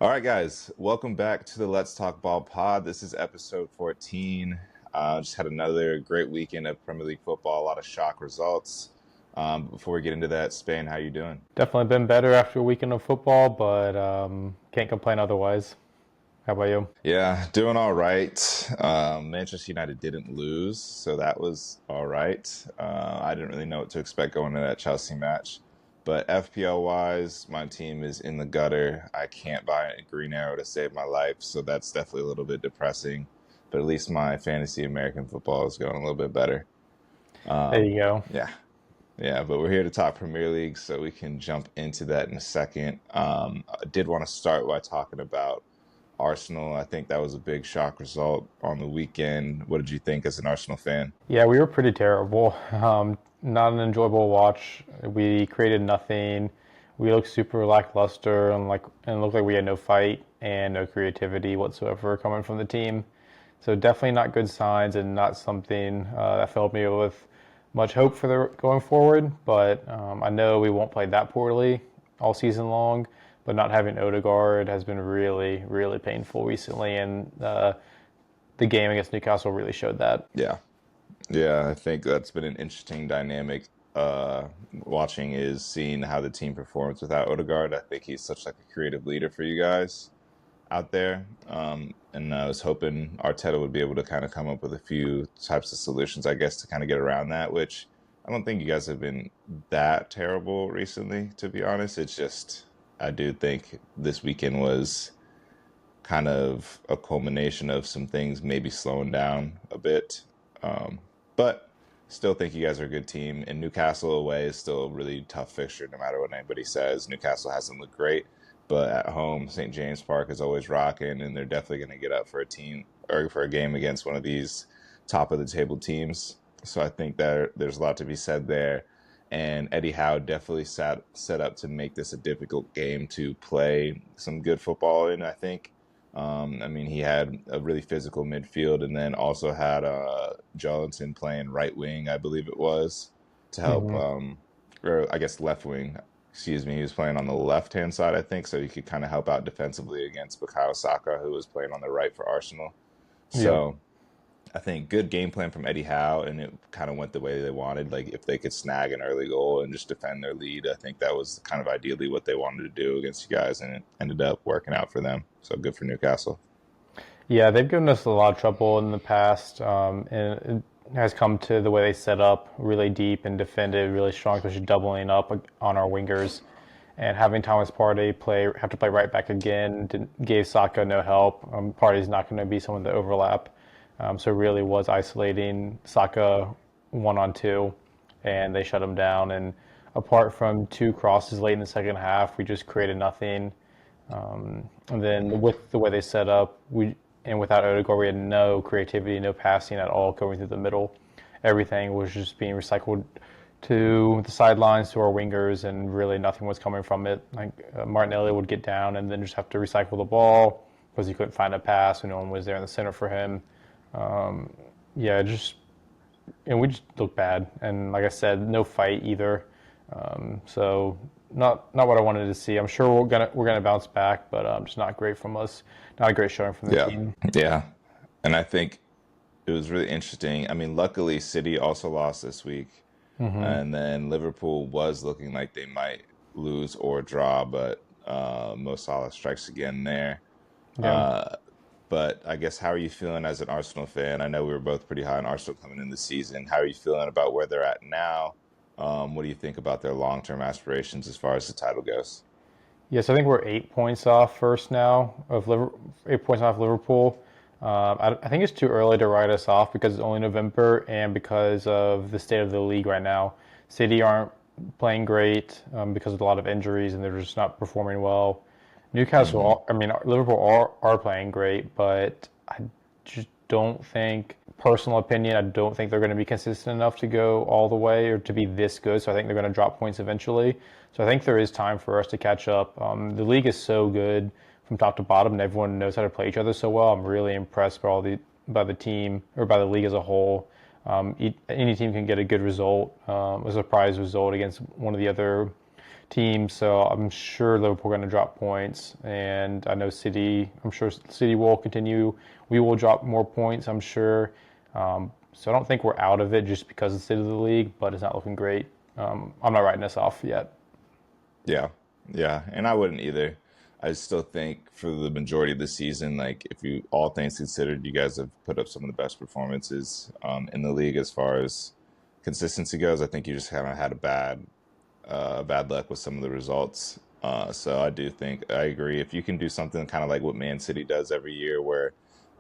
All right, guys, welcome back to the Let's Talk Ball pod. This is episode 14. Just had another great weekend of Premier League football, a lot of shock results. Before we get into that, Spain, how you doing? Definitely been better after a weekend of football, but can't complain otherwise. How about you? Yeah, doing all right. Manchester United didn't lose, so that was all right. I didn't really know what to expect going into that Chelsea match. But FPL wise, my team is in the gutter. I can't buy a green arrow to save my life, so that's definitely a little bit depressing. But at least my fantasy American football is going a little bit better. There you go. Yeah, yeah, but we're here to talk Premier League, so we can jump into that in a second. I did want to start by talking about Arsenal. I think that was a big shock result on the weekend. What did you think as an Arsenal fan? Yeah, we were pretty terrible. Not an enjoyable watch. We created nothing. We looked super lackluster and looked like we had no fight and no creativity whatsoever coming from the team. So definitely not good signs and not something that filled me with much hope for the going forward. But I know we won't play that poorly all season long. But not having Odegaard has been really, really painful recently, and the game against Newcastle really showed that. Yeah, yeah, I think that's been an interesting dynamic. Watching is seeing how the team performs without Odegaard. I think he's such like a creative leader for you guys out there. And I was hoping Arteta would be able to kind of come up with a few types of solutions, I guess, to kind of get around that, which I don't think you guys have been that terrible recently, to be honest. It's just, I do think this weekend was kind of a culmination of some things maybe slowing down a bit. Um, but still think you guys are a good team. And Newcastle away is still a really tough fixture, no matter what anybody says. Newcastle hasn't looked great, but at home, St. James Park is always rocking, and they're definitely going to get up for a team or for a game against one of these top of the table teams. So I think that there's a lot to be said there. And Eddie Howe definitely set up to make this a difficult game to play some good football in, I think. I mean, he had a really physical midfield, and then also had Jolinton playing right wing, I believe it was, to help, Hmm. or I guess left wing. Excuse me, he was playing on the left hand side, I think, so he could kind of help out defensively against Bukayo Saka, who was playing on the right for Arsenal. Yep. So I think good game plan from Eddie Howe, and it kind of went the way they wanted. Like if they could snag an early goal and just defend their lead, I think that was kind of ideally what they wanted to do against you guys, and it ended up working out for them. So good for Newcastle. Yeah, they've given us a lot of trouble in the past, and it has come to the way they set up really deep and defended really strong, especially doubling up on our wingers. And having Thomas Partey have to play right back again gave Saka no help. Partey's not going to be someone to overlap, so it really was isolating Saka 1-on-2, and they shut him down. And apart from two crosses late in the second half, we just created nothing. And then with the way they set up, and without Odegaard, we had no creativity, no passing at all going through the middle. Everything was just being recycled to the sidelines, to our wingers, and really nothing was coming from it. Like Martinelli would get down and then just have to recycle the ball because he couldn't find a pass and no one was there in the center for him. Yeah, just and we just looked bad. And like I said, no fight either. So not what I wanted to see. I'm sure we're gonna bounce back, but just not great from us. Not a great showing from the Yeah, team. yeah, and I think it was really interesting. I mean, luckily, City also lost this week, Hmm. and then Liverpool was looking like they might lose or draw, but Mo Salah strikes again there. Yeah. Uh, but I guess how are you feeling as an Arsenal fan? I know we were both pretty high on Arsenal coming in the season. How are you feeling about where they're at now? What do you think about their long-term aspirations as far as the title goes? Yes, I think we're 8 points off first now 8 points off Liverpool. I think it's too early to write us off because it's only November and because of the state of the league right now. City aren't playing great because of a lot of injuries and they're just not performing well. Hmm. I mean, Liverpool are playing great, but I just don't think, personal opinion, I don't think they're going to be consistent enough to go all the way or to be this good. So I think they're going to drop points eventually. So I think there is time for us to catch up. The league is so good from top to bottom, and everyone knows how to play each other so well. I'm really impressed by the team or by the league as a whole. Any team can get a good result, a surprise result against one of the other teams. So I'm sure Liverpool are going to drop points, and I know City. I'm sure City will continue. We will drop more points, I'm sure. So I don't think we're out of it just because it's City of the league, but it's not looking great. I'm not writing this off yet. Yeah, yeah, and I wouldn't either. I still think for the majority of the season, like if you all things considered, you guys have put up some of the best performances in the league as far as consistency goes. I think you just haven't had a bad luck with some of the results. So I do think I agree. If you can do something kind of like what Man City does every year, where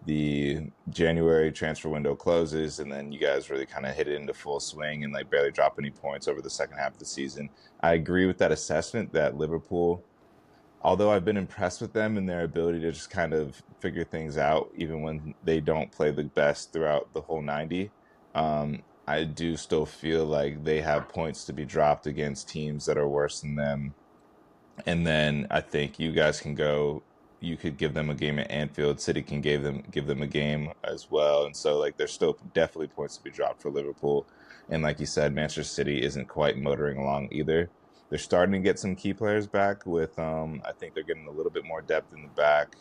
the January transfer window closes and then you guys really kind of hit it into full swing and like barely drop any points over the second half of the season. I agree with that assessment that Liverpool, although I've been impressed with them and their ability to just kind of figure things out, even when they don't play the best throughout the whole 90. I do still feel like they have points to be dropped against teams that are worse than them. And then I think you guys can go. You could give them a game at Anfield. City can give them a game as well. And so like there's still definitely points to be dropped for Liverpool. And like you said, Manchester City isn't quite motoring along either. They're starting to get some key players back with I think they're getting a little bit more depth in the back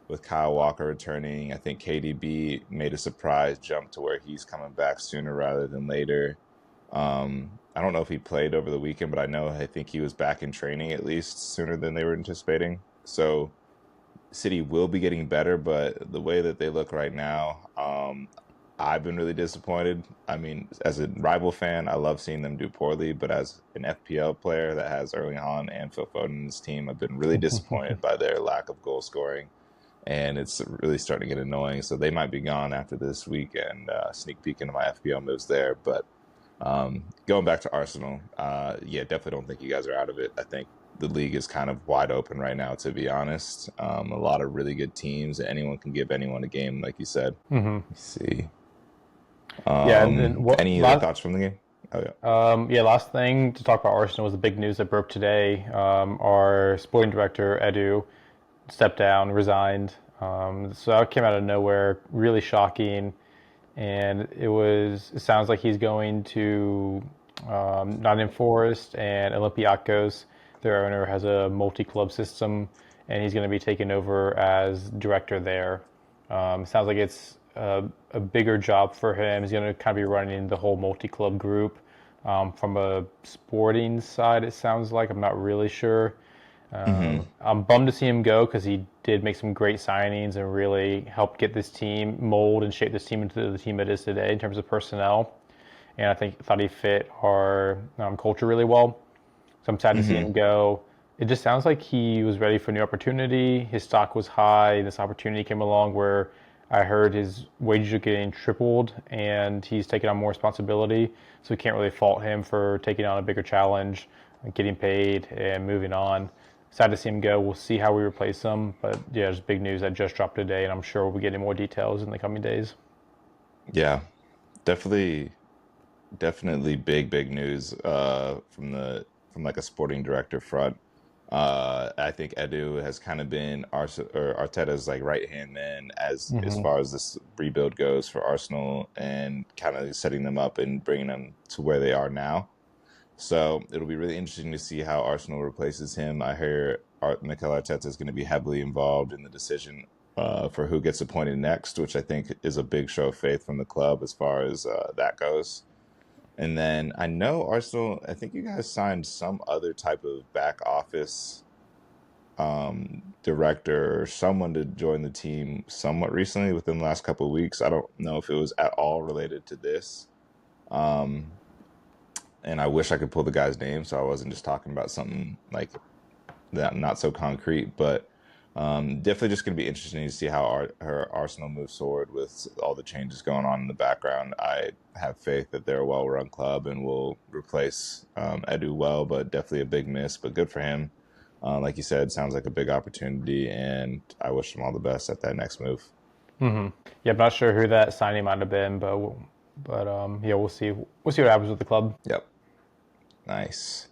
with Kyle Walker returning. I think KDB made a surprise jump to where he's coming back sooner rather than later. I don't know if he played over the weekend, but I think he was back in training at least sooner than they were anticipating. So City will be getting better, but the way that they look right now, I've been really disappointed. I mean, as a rival fan, I love seeing them do poorly, but as an FPL player that has Erling Haaland and Phil Foden in his team, I've been really disappointed by their lack of goal scoring, and it's really starting to get annoying. So they might be gone after this week, and sneak peek into my FPL moves there. But going back to Arsenal, yeah, definitely don't think you guys are out of it. I think the league is kind of wide open right now, to be honest. A lot of really good teams. Anyone can give anyone a game, like you said. Let's see. Yeah, and what Any other last thoughts from the game? Oh yeah. yeah, last thing to talk about Arsenal was the big news that broke today. Our sporting director Edu stepped down, resigned. So that came out of nowhere, really shocking. And it sounds like he's going to Nottingham Forest and Olympiacos. Their owner has a multi-club system, and he's going to be taking over as director there. It sounds like it's a bigger job for him. He's going to kind of be running the whole multi-club group. From a sporting side, it sounds like. I'm not really sure. Hmm. I'm bummed to see him go because he did make some great signings and really helped get this team mold and shape this team into the team it is today in terms of personnel. And thought he fit our culture really well. So I'm sad to see him Hmm. go. It just sounds like he was ready for a new opportunity. His stock was high. This opportunity came along where I heard his wages are getting tripled and he's taking on more responsibility. So we can't really fault him for taking on a bigger challenge, getting paid, and moving on. Sad to see him go. We'll see how we replace him. But yeah, there's big news that just dropped today, and I'm sure we'll be getting more details in the coming days. Yeah, definitely, definitely big news from like a sporting director front. I think Edu has kind of been Arteta's like right hand man as Hmm. far as this rebuild goes for Arsenal and kind of setting them up and bringing them to where they are now. So it'll be really interesting to see how Arsenal replaces him. I hear Mikel Arteta is going to be heavily involved in the decision for who gets appointed next, which I think is a big show of faith from the club as far as that goes. And then I know Arsenal, I think you guys signed some other type of back office director or someone to join the team somewhat recently within the last couple of weeks. I don't know if it was at all related to this. Um, and I wish I could pull the guy's name so I wasn't just talking about something like that, not so concrete, but definitely just going to be interesting to see how her Arsenal moves forward with all the changes going on in the background. I have faith that they're a well-run club and will replace Edu well, but definitely a big miss. But good for him. Like you said, sounds like a big opportunity, and I wish him all the best at that next move. Yeah, I'm not sure who that signing might have been, but yeah, we'll see. We'll see what happens with the club. Yep, nice.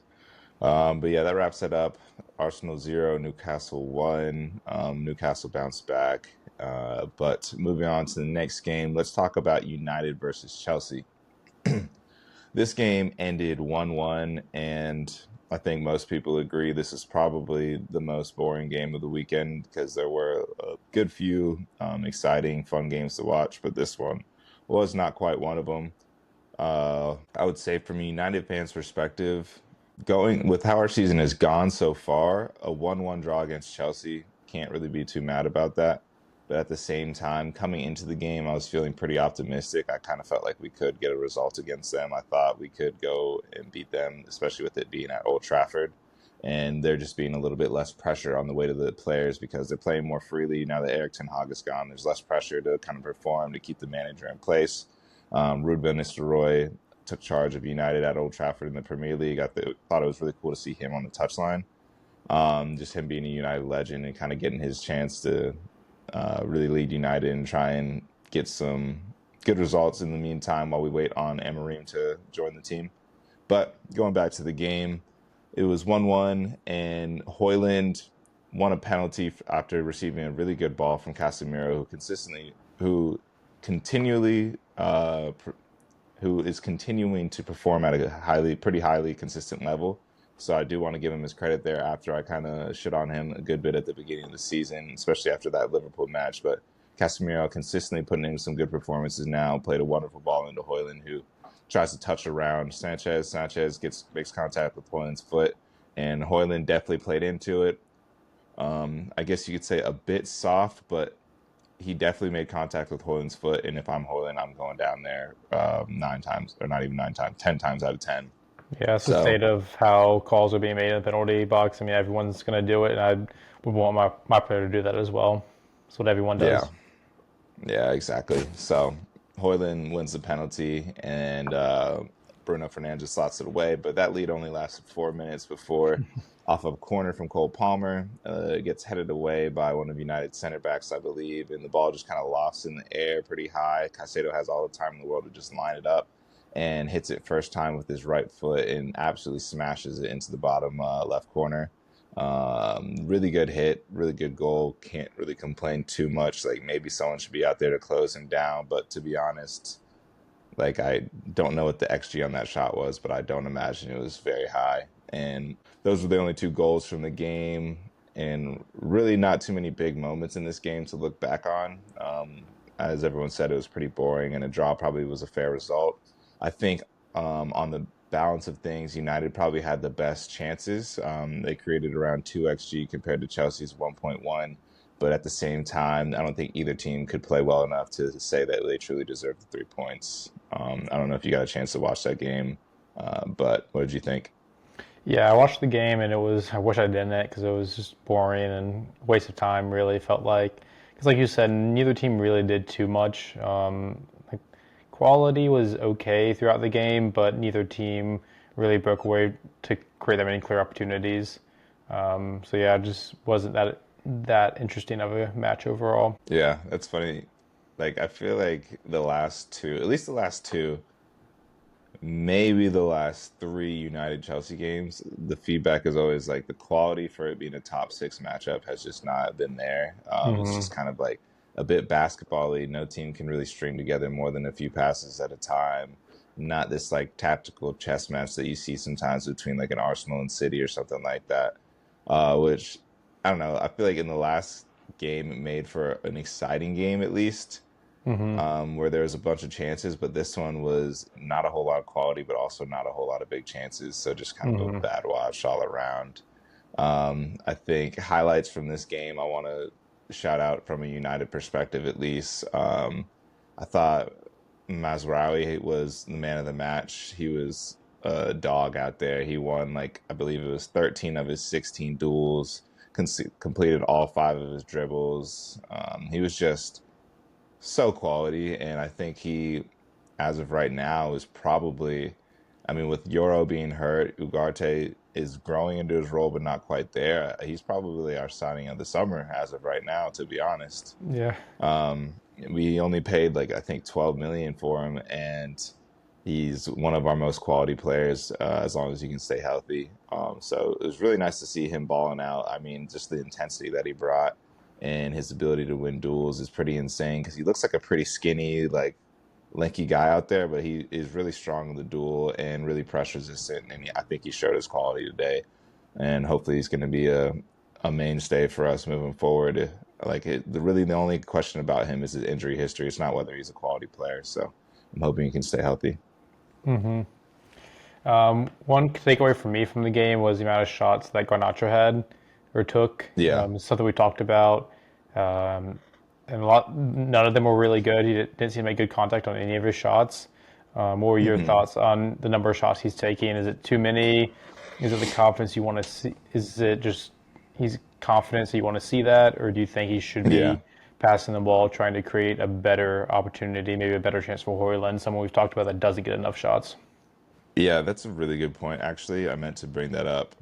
But yeah, that wraps it up. Arsenal 0, Newcastle 1. Newcastle bounced back. But moving on to the next game, let's talk about United versus Chelsea. This game ended 1-1, and I think most people agree this is probably the most boring game of the weekend because there were a good few exciting, fun games to watch, but this one was not quite one of them. I would say from a United fans' perspective, going with how our season has gone so far, a 1-1 draw against Chelsea, can't really be too mad about that. But at the same time, coming into the game, I was feeling pretty optimistic. I kind of felt like we could get a result against them. I thought we could go and beat them, especially with it being at Old Trafford. And there just being a little bit less pressure on the weight of the players because they're playing more freely now that Eric Ten Hag is gone. There's less pressure to kind of perform to keep the manager in place. Ruud van Nistelrooy took charge of United at Old Trafford in the Premier League. Thought it was really cool to see him on the touchline. Just him being a United legend and kind of getting his chance to really lead United and try and get some good results in the meantime while we wait on Amorim to join the team. But going back to the game, it was 1-1, and Højlund won a penalty after receiving a really good ball from Casemiro, continually, who is continuing to perform at a pretty highly consistent level. So I do want to give him his credit there after I kind of shit on him a good bit at the beginning of the season, especially after that Liverpool match. But Casemiro consistently putting in some good performances now, played a wonderful ball into Højlund, who tries to touch around Sanchez. Sanchez makes contact with Højlund's foot, and Højlund definitely played into it. I guess you could say a bit soft, but he definitely made contact with Højlund's foot. And if I'm Højlund, I'm going down there 9 times, or not even 9 times, 10 times out of 10. Yeah, it's the So state of how calls are being made in the penalty box. I mean, everyone's going to do it, and I would want my player to do that as well. That's what everyone yeah, does. yeah, exactly. So Højlund wins the penalty, and Bruno Fernandes slots it away. But that lead only lasted 4 minutes before, off of a corner from Cole Palmer, it gets headed away by one of United's center backs, I believe, and the ball just kind of lofts in the air pretty high. Caicedo has all the time in the world to just line it up and hits it first time with his right foot and absolutely smashes it into the bottom left corner. Really good hit, really good goal. Can't really complain too much. Like maybe someone should be out there to close him down, but to be honest, like I don't know what the XG on that shot was, but I don't imagine it was very high. And those were the only two goals from the game, and really not too many big moments in this game to look back on. As everyone said, it was pretty boring, and a draw probably was a fair result. I think on the balance of things, United probably had the best chances. They created around 2 XG compared to Chelsea's 1.1. But at the same time, I don't think either team could play well enough to say that they truly deserved the 3 points. I don't know if you got a chance to watch that game, but what did you think? Yeah, I watched the game, and I wish I didn't because it was just boring and waste of time, really, felt like. Because, like you said, neither team really did too much. Like, quality was okay throughout the game, but neither team really broke away to create that many clear opportunities. So yeah, it just wasn't that interesting of a match overall. Yeah, that's funny. Like, I feel like the last two, at least the last two, maybe the last three United Chelsea games, the feedback is always like the quality for it being a top 6 matchup has just not been there. It's Hmm. just kind of like a bit basketball-y. No team can really string together more than a few passes at a time. Not this like tactical chess match that you see sometimes between like an Arsenal and City or something like that. Which I don't know. I feel like in the last game it made for an exciting game at least, Hmm. where there was a bunch of chances, but this one was not a whole lot of quality, but also not a whole lot of big chances. So just kind of a Hmm. bad watch all around. I think highlights from this game, I want to shout out from a United perspective at least. I thought Mazraoui was the man of the match. He was a dog out there. He won, like, I believe it was 13 of his 16 duels, completed all 5 of his dribbles. He was just so quality, and I think he, as of right now, is probably, I mean, with Euro being hurt, Ugarte is growing into his role, but not quite there. He's probably our signing of the summer as of right now, to be honest. Yeah. We only paid like I think 12 million for him, and he's one of our most quality players as long as he can stay healthy. So it was really nice to see him balling out. I mean, just the intensity that he brought and his ability to win duels is pretty insane because he looks like a pretty skinny, like lanky guy out there, but he is really strong in the duel and really pressure resistant. And I think he showed his quality today. And hopefully he's going to be a mainstay for us moving forward. Really, the only question about him is his injury history. It's not whether he's a quality player. So I'm hoping he can stay healthy. One takeaway for me from the game was the amount of shots that Garnacho had or took. Yeah. Something we talked about, um, and none of them were really good. He didn't seem to make good contact on any of his shots. What were your hmm thoughts on the number of shots he's taking? Is it too many? Is it the confidence you want to see? Is it just he's confident so you want to see that, or do you think he should Yeah. be passing the ball, trying to create a better opportunity, maybe a better chance for Hoyland, someone we've talked about that doesn't get enough shots? Yeah, that's a really good point. Actually, I meant to bring that up.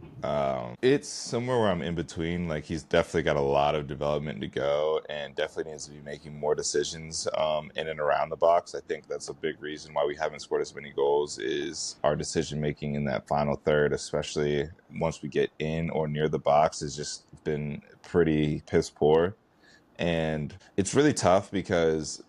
It's somewhere where I'm in between. Like he's definitely got a lot of development to go, and definitely needs to be making more decisions in and around the box. I think that's a big reason why we haven't scored as many goals is our decision making in that final third, especially once we get in or near the box, has just been pretty piss poor. And it's really tough because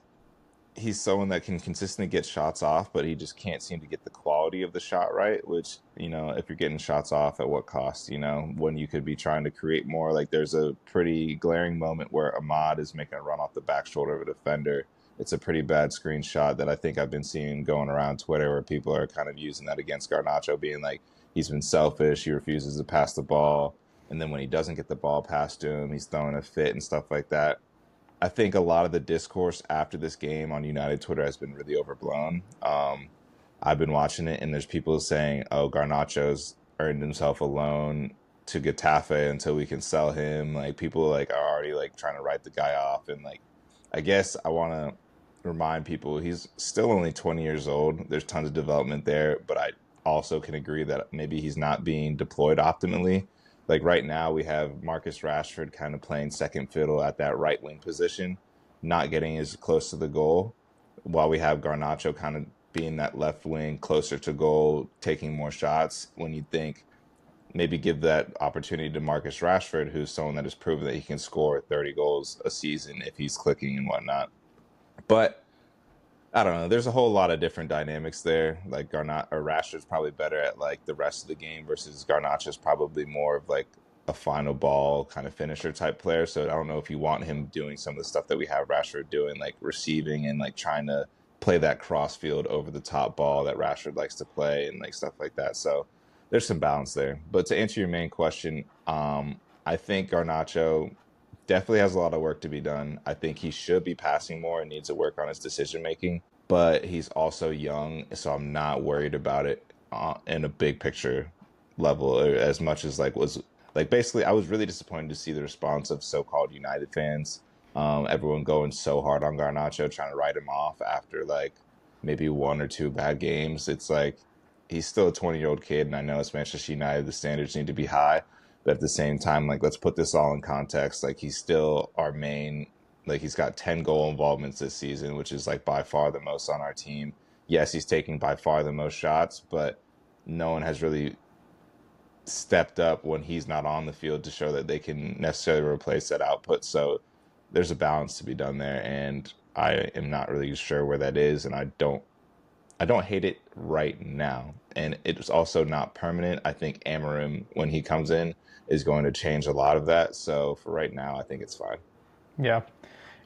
he's someone that can consistently get shots off, but he just can't seem to get the quality of the shot right, which, if you're getting shots off at what cost, when you could be trying to create more. Like there's a pretty glaring moment where Ahmad is making a run off the back shoulder of a defender. It's a pretty bad screenshot that I think I've been seeing going around Twitter where people are kind of using that against Garnacho, being like, he's been selfish, he refuses to pass the ball. And then when he doesn't get the ball passed to him, he's throwing a fit and stuff like that. I think a lot of the discourse after this game on United Twitter has been really overblown. I've been watching it, and there's people saying, "Oh, Garnacho's earned himself a loan to Getafe until we can sell him." Like people like are already like trying to write the guy off, and like I guess I want to remind people he's still only 20 years old. There's tons of development there, but I also can agree that maybe he's not being deployed optimally. Like right now, we have Marcus Rashford kind of playing second fiddle at that right wing position, not getting as close to the goal, while we have Garnacho kind of being that left wing closer to goal, taking more shots. When you think maybe give that opportunity to Marcus Rashford, who's someone that has proven that he can score 30 goals a season if he's clicking and whatnot. But I don't know. There's a whole lot of different dynamics there. Like Rashford's probably better at like the rest of the game versus Garnacho's probably more of like a final ball kind of finisher type player. So I don't know if you want him doing some of the stuff that we have Rashford doing, like receiving and like trying to play that cross field over the top ball that Rashford likes to play and like stuff like that. So there's some balance there. But to answer your main question, I think Garnacho definitely has a lot of work to be done. I think he should be passing more and needs to work on his decision making, but he's also young, so I'm not worried about it in a big picture level as much as like was like basically I was really disappointed to see the response of so-called United fans. Everyone going so hard on Garnacho, trying to write him off after like maybe one or two bad games. It's like he's still a 20-year-old kid, and I know it's Manchester United. The standards need to be high, but at the same time, like let's put this all in context. Like he's still our main. Like he's got 10 goal involvements this season, which is like by far the most on our team. Yes, he's taking by far the most shots, but no one has really stepped up when he's not on the field to show that they can necessarily replace that output. So there's a balance to be done there, and I am not really sure where that is, and I don't hate it right now. And it's also not permanent. I think Amarim, when he comes in, is going to change a lot of that. So for right now, I think it's fine. Yeah,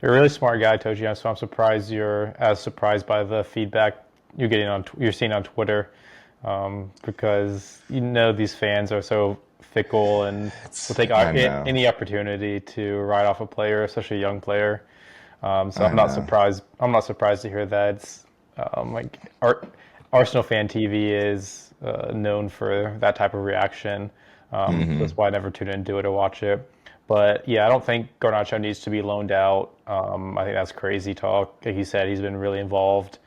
you're a really smart guy, Toji. So I'm surprised you're as surprised by the feedback you're seeing on Twitter, because these fans are so fickle and will take I know. any opportunity to write off a player, especially a young player. So I'm I not know. surprised. I'm not surprised to hear that. It's Arsenal fan TV is known for that type of reaction. So hmm that's why I never tune into it to watch it. But yeah, I don't think Garnacho needs to be loaned out. I think that's crazy talk. Like he said, he's been really involved.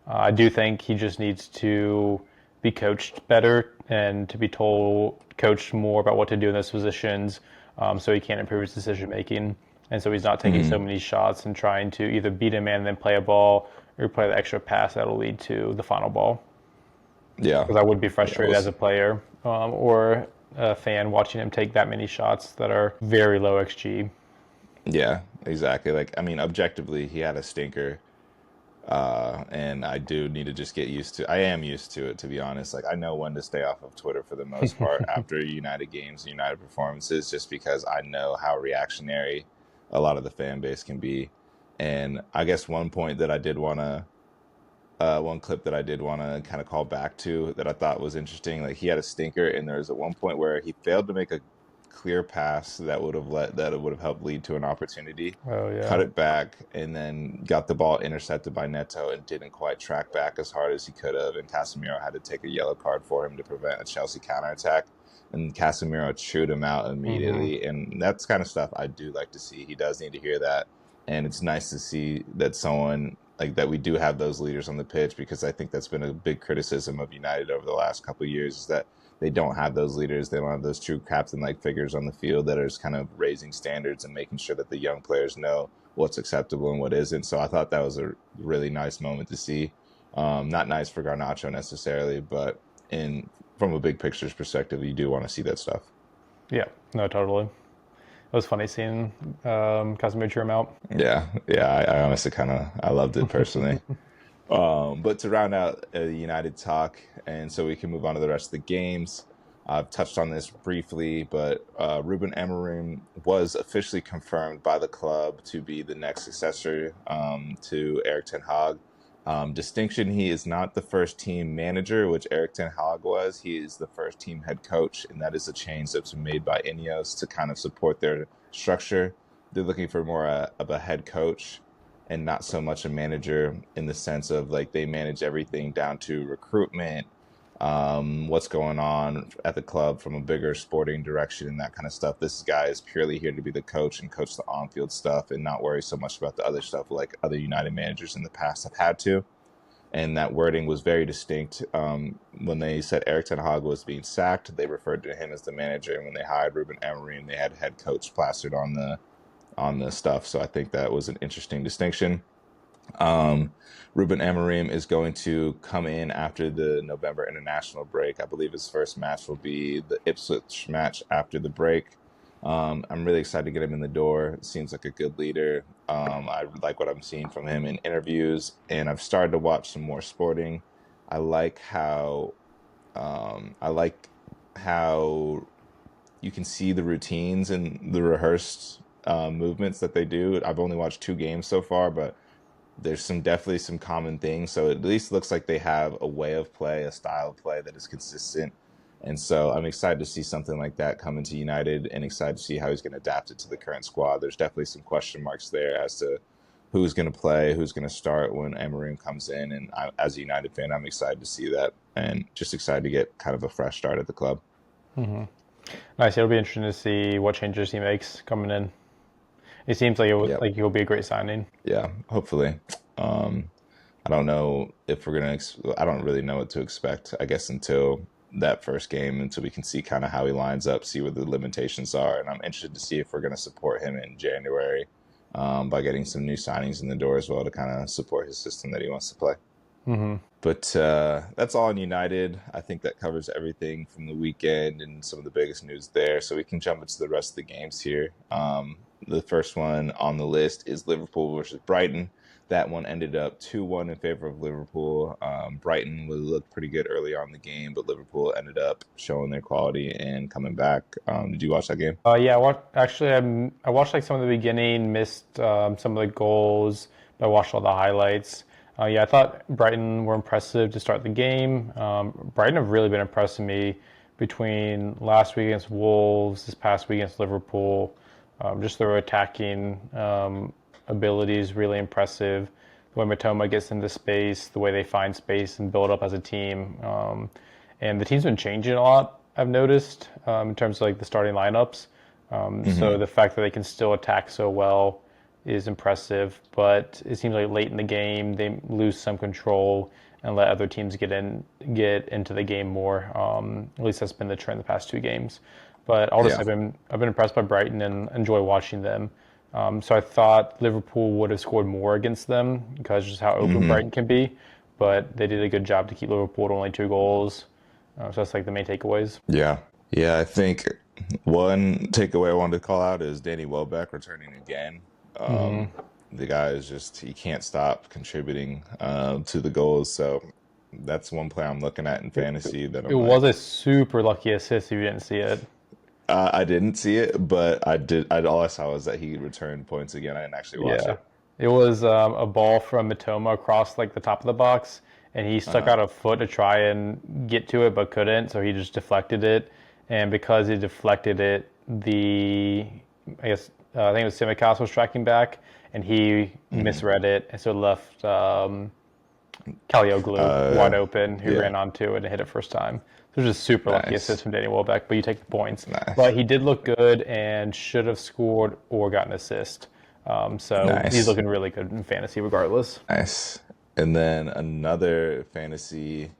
I do think he just needs to be coached better and to be coached more about what to do in those positions, so he can improve his decision making. And so he's not taking so hmm many shots and trying to either beat a man and then play a ball or play the extra pass that'll lead to the final ball. Yeah. Because I would be Yeah. frustrated as a player, or a fan watching him take that many shots that are very low XG. Yeah, exactly. Like, I mean, objectively, he had a stinker. And I do need to just get used to. I am used to it, to be honest. Like I know when to stay off of Twitter for the most part after United games and United performances, just because I know how reactionary a lot of the fan base can be. And I guess one point that I did want to one clip that I did want to kind of call back to that I thought was interesting. Like he had a stinker, and there was at one point where he failed to make a clear pass that would have helped lead to an opportunity. Oh Cut yeah. it back, and then got the ball intercepted by Neto, and didn't quite track back as hard as he could have. And Casemiro had to take a yellow card for him to prevent a Chelsea counterattack. And Casemiro chewed him out Hmm. immediately, and that's kind of stuff I do like to see. He does need to hear that, and it's nice to see that someone like that we do have those leaders on the pitch, because I think that's been a big criticism of United over the last couple of years, is that they don't have those leaders. They don't have those true captain like figures on the field that are just kind of raising standards and making sure that the young players know what's acceptable and what isn't. So I thought that was a really nice moment to see. Not nice for Garnacho necessarily, but in from a big pictures perspective, you do want to see that stuff. Yeah. No, totally. It was funny seeing Casemiro cheer him out. Yeah, yeah, I honestly kind of I loved it personally. But to round out the United talk, and so we can move on to the rest of the games. I've touched on this briefly, but Ruben Amorim was officially confirmed by the club to be the next successor to Eric Ten Hag. Distinction: he is not the first team manager, which Eric Ten Hag was. He is the first team head coach, and that is a change that's been made by Ineos to kind of support their structure. They're looking for more of a head coach and not so much a manager, in the sense of like they manage everything down to recruitment, what's going on at the club from a bigger sporting direction and that kind of stuff. This guy is purely here to be the coach and coach the on-field stuff and not worry so much about the other stuff like other United managers in the past have had to. And that wording was very distinct. When they said Eric Ten Hag was being sacked, they referred to him as the manager, and when they hired Ruben Amorim, they had head coach plastered on the stuff. So I think that was an interesting distinction. Um, Ruben Amorim is going to come in after the November international break. I believe his first match will be the Ipswich match after the break. I'm really excited to get him in the door. Seems like a good leader. I like what I'm seeing from him in interviews, and I've started to watch some more sporting. I like how I like how you can see the routines and the rehearsed movements that they do. I've only watched two games so far, but there's some definitely some common things. So it at least looks like they have a way of play, a style of play that is consistent. And so I'm excited to see something like that come into United, and excited to see how he's going to adapt it to the current squad. There's definitely some question marks there as to who's going to play, who's going to start when Emery comes in. And as a United fan, I'm excited to see that, and just excited to get kind of a fresh start at the club. Nice. It'll be interesting to see what changes he makes coming in. It seems like Yep. he'll be a great signing. Yeah, hopefully. Um, I don't know if we're gonna. I don't really know what to expect. I guess until that first game, until we can see kind of how he lines up, see what the limitations are, and I'm interested to see if we're gonna support him in January by getting some new signings in the door as well to kind of support his system that he wants to play. Hmm. But that's all on United. I think that covers everything from the weekend and some of the biggest news there. So we can jump into the rest of the games here. The first one on the list is Liverpool versus Brighton. That one ended up 2-1 in favor of Liverpool. Brighton would look pretty good early on in the game, but Liverpool ended up showing their quality and coming back. Did you watch that game? Yeah, actually, I watched like some of the beginning, missed some of the goals, but I watched all the highlights. Yeah, I thought Brighton were impressive to start the game. Brighton have really been impressing me between last week against Wolves, this past week against Liverpool. Just their attacking ability is really impressive. The way Matoma gets into space, the way they find space and build up as a team. And the team's been changing a lot, I've noticed, in terms of like the starting lineups. So Hmm. the fact that they can still attack so well is impressive, but it seems like late in the game they lose some control and let other teams get into the game more. At least that's been the trend the past two games. But I'll just Yeah. say I've been impressed by Brighton and enjoy watching them. So I thought Liverpool would have scored more against them because just how open Hmm. Brighton can be, but they did a good job to keep Liverpool to only two goals. So that's like the main takeaways. Yeah. Yeah. I think one takeaway I wanted to call out is Danny Welbeck returning again. Hmm. Um, The guy is just he can't stop contributing to the goals. So that's one player I'm looking at in fantasy that It I'm was a like, super lucky assist if you didn't see it. I didn't see it, but I did. All I saw was that he returned points again. I didn't actually watch Yeah. it. It was a ball from Matoma across like the top of the box, and he stuck Uh, out a foot to try and get to it, but couldn't, so he just deflected it. And because he deflected it, I guess I think it was Simicast was tracking back, and he mhm. misread it, and so left Kalioglou wide open, who Yeah, ran onto it and hit it first time. So it was just super lucky assist nice, from Danny Welbeck, but you take the points. nice, But he did look good and should have scored or got an assist. So he's nice, looking really good in fantasy regardless. nice. And then another fantasy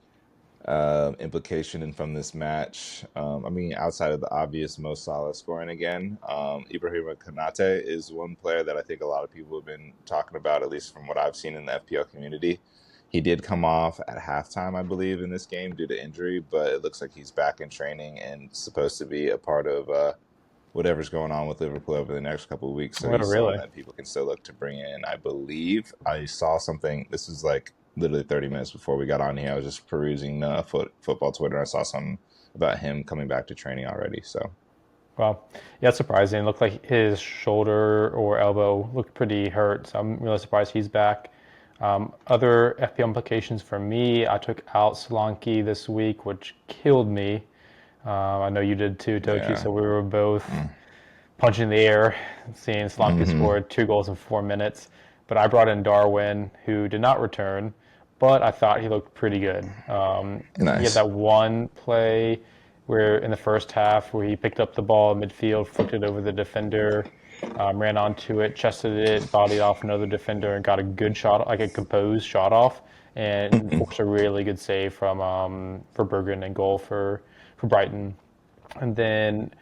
implication and from this match. I mean, outside of the obvious Mo Salah scoring again, Ibrahima Konate is one player that I think a lot of people have been talking about, at least from what I've seen in the FPL community. He did come off at halftime, I believe, in this game due to injury, but it looks like he's back in training and supposed to be a part of whatever's going on with Liverpool over the next couple of weeks. So Oh, he's someone really? that people can still look to bring in. I believe I saw something. This was like literally 30 minutes before we got on here. I was just perusing football Twitter. I saw something about him coming back to training already. So Well, yeah, it's surprising. It looked like his shoulder or elbow looked pretty hurt, so I'm really surprised he's back. Other FPL implications for me, I took out Solanke this week, which killed me. I know you did too, Tochi, yeah, so we were both mm, punching the air, seeing Solanke hmm, scored 2 goals in 4 minutes. But I brought in Darwin, who did not return, but I thought he looked pretty good. He had nice. that one play where in the first half where he picked up the ball in midfield, flicked it over the defender, ran onto it, chested it, bodied off another defender, and got a good shot, like a composed shot off, and forced a really good save from for Bergen and goal for Brighton. And then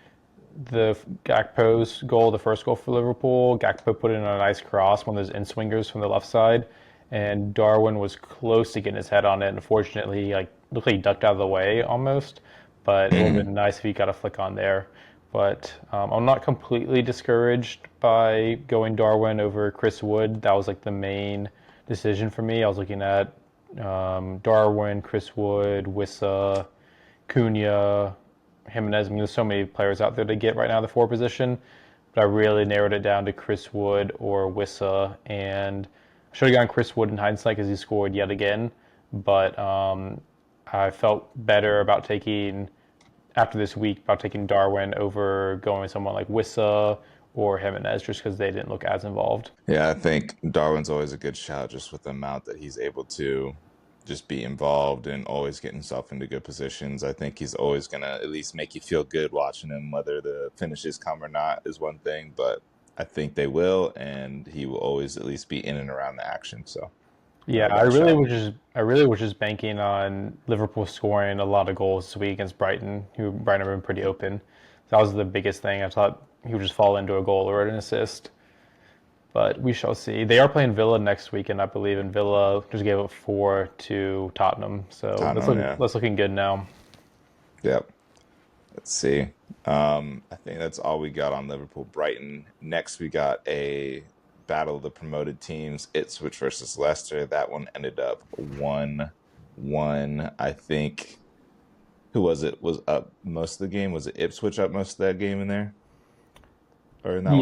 the Gakpo's goal, the first goal for Liverpool, Gakpo put in a nice cross, one of those in swingers from the left side, and Darwin was close to getting his head on it. Unfortunately, he like looked like he ducked out of the way almost, but it would have Hmm. been nice if he got a flick on there. But I'm not completely discouraged by going Darwin over Chris Wood. That was like the main decision for me. I was looking at Darwin, Chris Wood, Wissa, Cunha, Jimenez. I mean, there's so many players out there to get right now, the forward position. But I really narrowed it down to Chris Wood or Wissa, and I should have gone Chris Wood in hindsight because he scored yet again. But I felt better about taking after this week about taking Darwin over going with someone like Wissa or Jimenez just because they didn't look as involved. Yeah, I think Darwin's always a good shout just with the amount that he's able to just be involved and always get himself into good positions. I think he's always going to at least make you feel good watching him. Whether the finishes come or not is one thing, but I think they will, and he will always at least be in and around the action. So, Yeah, not a bad shout. I really was just banking on Liverpool scoring a lot of goals this week against Brighton, who Brighton have been pretty open. That was the biggest thing. I thought he would just fall into a goal or an assist, but we shall see. They are playing Villa next weekend, I believe, and Villa just gave up 4 to Tottenham, so Tottenham, yeah. that's looking good now. Yep. Let's see. I think that's all we got on Liverpool Brighton. Next, we got a battle of the promoted teams, Ipswich versus Leicester. That one ended up 1-1. I think, who was it? Was up most of the game? Was it Ipswich up most of that game in there? Or in that one?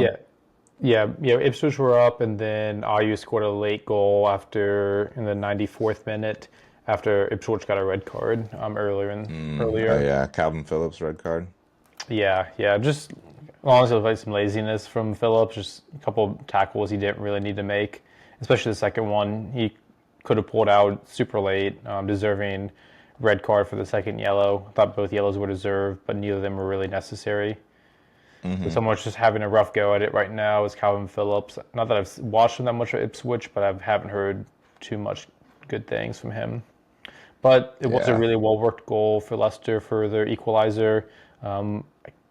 Yeah, yeah. Ipswich were up, and then Ayew scored a late goal after in the 94th minute after Ipswich got a red card Oh, earlier. yeah. Calvin Phillips, red card. Yeah, yeah. Just honestly, it was like some laziness from Phillips. Just a couple of tackles he didn't really need to make, especially the second one. He could have pulled out super late, deserving red card for the second yellow. I thought both yellows were deserved, but neither of them were really necessary. So Hmm. someone's just having a rough go at it right now is Calvin Phillips. Not that I've watched him that much at Ipswich, but I haven't heard too much good things from him. But it was a Yeah. really well worked goal for Leicester for their equalizer. I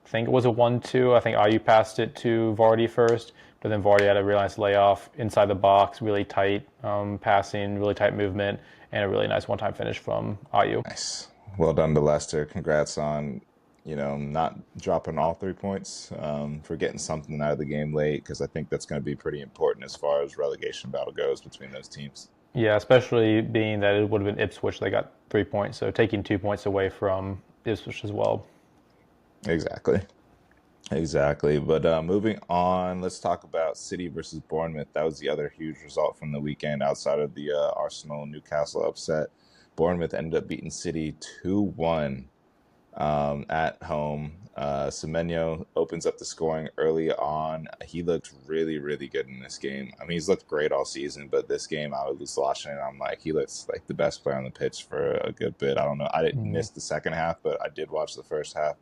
think it was a 1-2. I think Ayew passed it to Vardy first, but then Vardy had a really nice layoff inside the box, really tight passing, really tight movement, and a really nice one time finish from Ayew. Nice. Well done to Leicester. Congrats on not dropping all 3 points, for getting something out of the game late, because I think that's going to be pretty important as far as relegation battle goes between those teams. Yeah, especially being that it would have been Ipswich they got 3 points, so taking 2 points away from Ipswich as well. Exactly. Exactly. But moving on, let's talk about City versus Bournemouth. That was the other huge result from the weekend outside of the Arsenal Newcastle upset. Bournemouth ended up beating City 2-1 at home. Semenyo opens up the scoring early on. He looked really, really good in this game. I mean, he's looked great all season, but this game I was watching it. I'm like, he looks like the best player on the pitch for a good bit. I don't know. I didn't Mm. miss the second half, but I did watch the first half,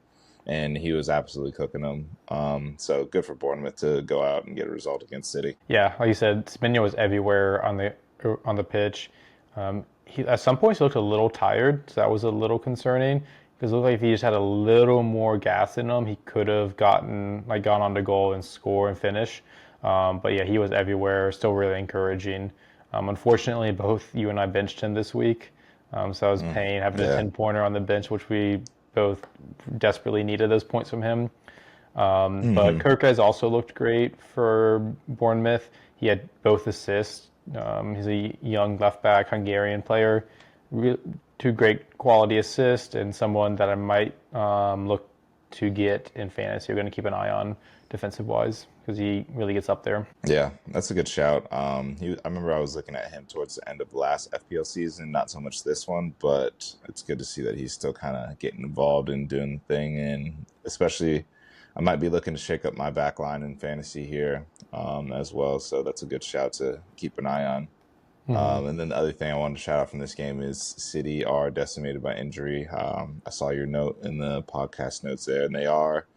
and he was absolutely cooking them. So good for Bournemouth to go out and get a result against City. Yeah, like you said, Spino was everywhere on the pitch. He at some points looked a little tired, so that was a little concerning because it looked like if he just had a little more gas in him, he could have gone on to goal and score and finish. But yeah, he was everywhere. Still really encouraging. Unfortunately, both you and I benched him this week, so I was paying having a Yeah. 10 pointer on the bench, which we both desperately needed those points from him. But Hmm. Kirk has also looked great for Bournemouth. He had both assists. He's a young left back Hungarian player. Re- Two great quality assists, and someone that I might look to get in fantasy. We're going to keep an eye on defensive wise because he really gets up there. Yeah, that's a good shout. I remember I was looking at him towards the end of last FPL season, not so much this one, but it's good to see that he's still kind of getting involved and doing the thing. And especially, I might be looking to shake up my back line in fantasy here, as well. So that's a good shout to keep an eye on. Hmm. And then the other thing I wanted to shout out from this game is City are decimated by injury. I saw your note in the podcast notes there, and they are.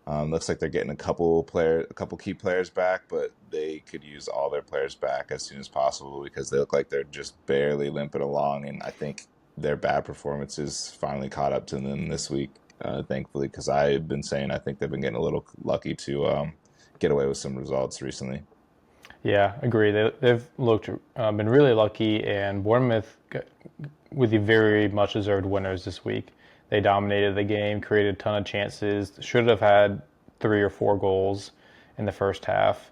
Looks like they're getting a couple key players back, but they could use all their players back as soon as possible because they look like they're just barely limping along. And I think their bad performances finally caught up to them this week, thankfully, because I've been saying I think they've been getting a little lucky to get away with some results recently. Yeah, agree. They've looked been really lucky, and Bournemouth with the very much deserved winners this week. They dominated the game, created a ton of chances. Should have had 3 or 4 goals in the first half,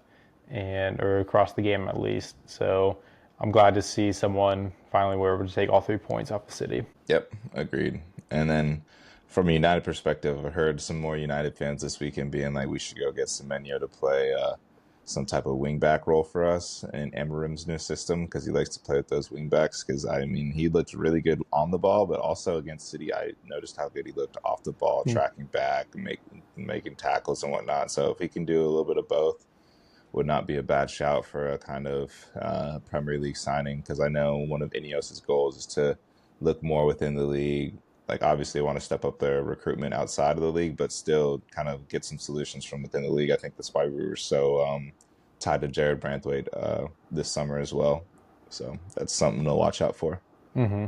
and or across the game at least. So I'm glad to see someone finally were able to take all 3 points off the City. Yep, agreed. And then from a United perspective, I heard some more United fans this weekend being like, we should go get Semenyo to play some type of wing back role for us in Amarim's new system because he likes to play with those wing backs. Because I mean, he looked really good on the ball, but also against City, I noticed how good he looked off the ball, tracking back, making tackles and whatnot. So if he can do a little bit of both, would not be a bad shout for a kind of Premier League signing because I know one of Ineos's goals is to look more within the league. Like obviously, want to step up their recruitment outside of the league, but still kind of get some solutions from within the league. I think that's why we were so tied to Jared Branthwaite this summer as well. So that's something to watch out for. Hmm.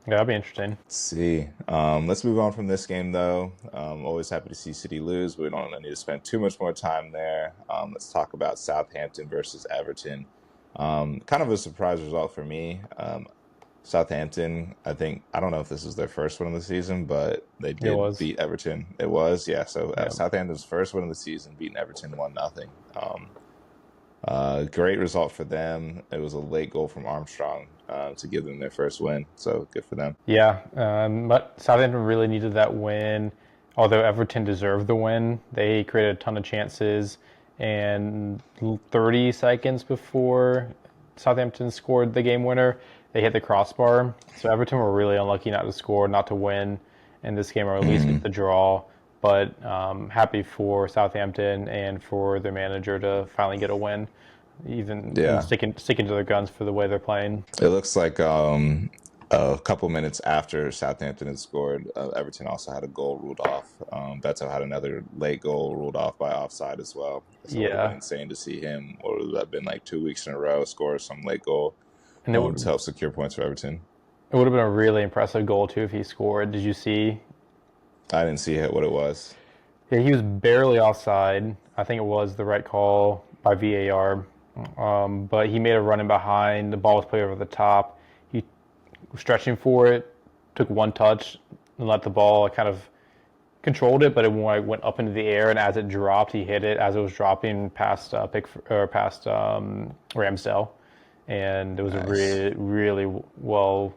Yeah, that'd be interesting. Let's see. Let's move on from this game, though. Always happy to see City lose, but we don't need to spend too much more time there. Let's talk about Southampton versus Everton. Kind of a surprise result for me. Southampton, I don't know if this is their first one of the season, but they It did was. beat Everton. It was, yeah. So Yeah. Southampton's first one of the season, beating Everton 1-0. Great result for them. It was a late goal from Armstrong to give them their first win. So good for them. Yeah, but Southampton really needed that win. Although Everton deserved the win, they created a ton of chances, and 30 seconds before Southampton scored the game winner, they hit the crossbar. So Everton were really unlucky not to score, not to win in this game, or at least get Mhm. the draw. But happy for Southampton and for their manager to finally get a win, even and Yeah. sticking to their guns for the way they're playing. It looks like a couple minutes after Southampton had scored, Everton also had a goal ruled off. Beto had another late goal ruled off by offside as well. So it would have been Yeah, insane to see him, or would have been like 2 weeks in a row, score some late goal and it to would help secure points for Everton. It would have been a really impressive goal too if he scored. Did you see? I didn't see what it was. Yeah, he was barely offside. I think it was the right call by VAR. But he made a run in behind. The ball was played over the top. He was stretching for it, took one touch, and let the ball kind of controlled it, but it went up into the air, and as it dropped, he hit it as it was dropping past Ramsdale, and it was a Nice. really well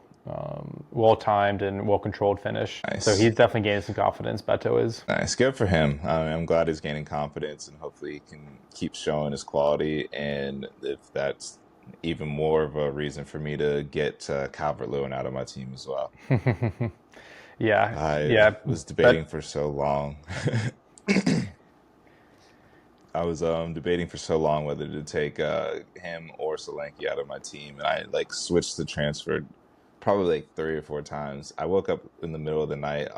timed and well controlled finish. So Nice. he's definitely gaining some confidence. Beto is. Nice. Good for him. I'm glad he's gaining confidence and hopefully he can keep showing his quality. And if that's even more of a reason for me to get Calvert-Lewin out of my team as well. Yeah, I yeah, was debating but for so long. I was debating for so long whether to take him or Solanke out of my team, and I like switched the transfer probably like 3 or 4 times. I woke up in the middle of the night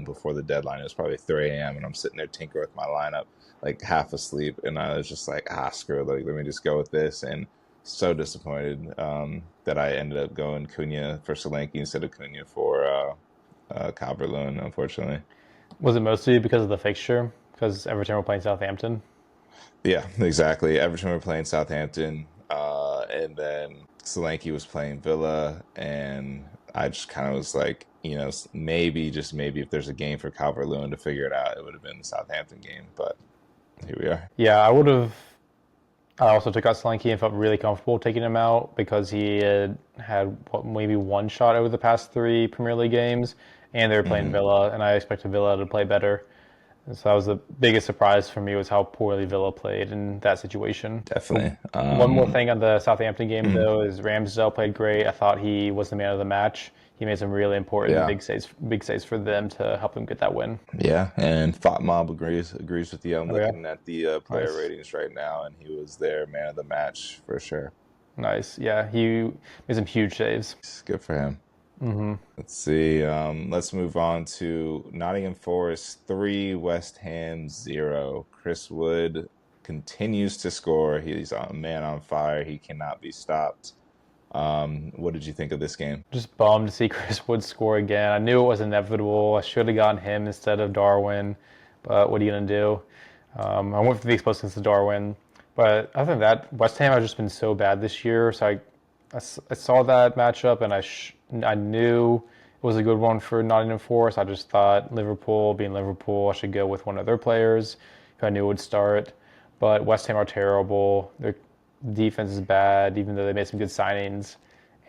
before the deadline. It was probably 3 a.m. and I'm sitting there tinkering with my lineup, like half asleep, and I was just like, screw it, like let me just go with this. And so disappointed that I ended up going Cunha for Solanke instead of Cunha for Calvert-Lewin, unfortunately. was it mostly because of the fixture? Because every time we're playing Southampton. Yeah, exactly. Everton were playing Southampton, and then Solanke was playing Villa, and I just kind of was like, maybe, just maybe, if there's a game for Calvert-Lewin to figure it out, it would have been the Southampton game. But here we are. Yeah, I would have. I also took out Slinky and felt really comfortable taking him out because he had what, maybe one shot over the past three Premier League games, and they were playing Hmm. Villa, and I expected Villa to play better. And so that was the biggest surprise for me was how poorly Villa played in that situation. But Definitely. one more thing on the Southampton game Mm, though is Ramsdale played great. I thought he was the man of the match. He made some really important yeah, big saves for them to help them get that win. yeah, and Mob agrees with you. I'm Oh yeah, looking at the player nice. ratings right now, and he was their man of the match for sure. Nice. Yeah, he made some huge saves. It's good for him. Let's see. Let's move on to Nottingham Forest 3, West Ham 0. Chris Wood continues to score. He's a man on fire. He cannot be stopped. What did you think of this game? Just bummed to see Chris Wood score again. I knew it was inevitable. I should have gotten him instead of Darwin, but what are you gonna do? I went for the explosives to Darwin, but other than that, West Ham has just been so bad this year. So I saw that matchup and I knew it was a good one for Nottingham Forest. I just thought Liverpool, being Liverpool, I should go with one of their players who I knew would start. But West Ham are terrible. Their defense is bad, even though they made some good signings.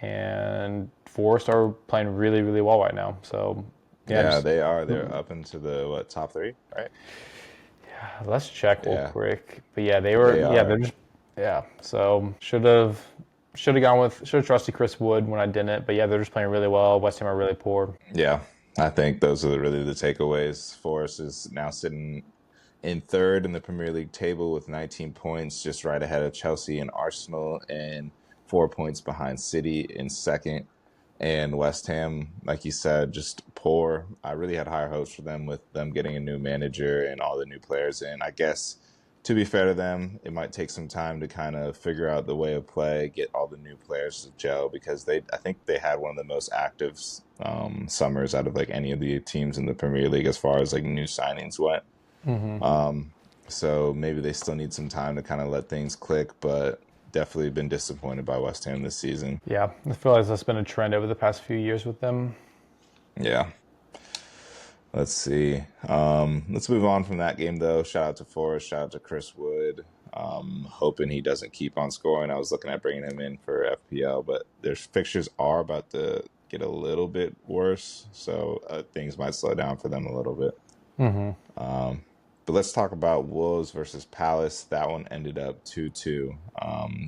And Forest are playing really, really well right now. So yeah, Yeah, just they are. They're up into the top three, right? let's check real Yeah, quick. But yeah, they were. they Yeah, they're are. just. Yeah. So should have trusted Chris Wood when I didn't. But yeah, they're just playing really well. West Ham are really poor. Yeah, I think those are really the takeaways. Forest is now sitting in third in the Premier League table with 19 points, just right ahead of Chelsea and Arsenal, and 4 points behind City in second. And West Ham, like you said, just poor. I really had higher hopes for them with them getting a new manager and all the new players in. I guess to be fair to them, it might take some time to kind of figure out the way of play, get all the new players to gel because I think they had one of the most active summers out of like any of the teams in the Premier League as far as like new signings went. So maybe they still need some time to kind of let things click, but definitely been disappointed by West Ham this season. Yeah, I feel like that's been a trend over the past few years with them. Yeah. Let's see. Let's move on from that game, though. Shout out to Forrest. Shout out to Chris Wood. Hoping he doesn't keep on scoring. I was looking at bringing him in for FPL, but their fixtures are about to get a little bit worse, so things might slow down for them a little bit. But let's talk about Wolves versus Palace. That one ended up 2-2.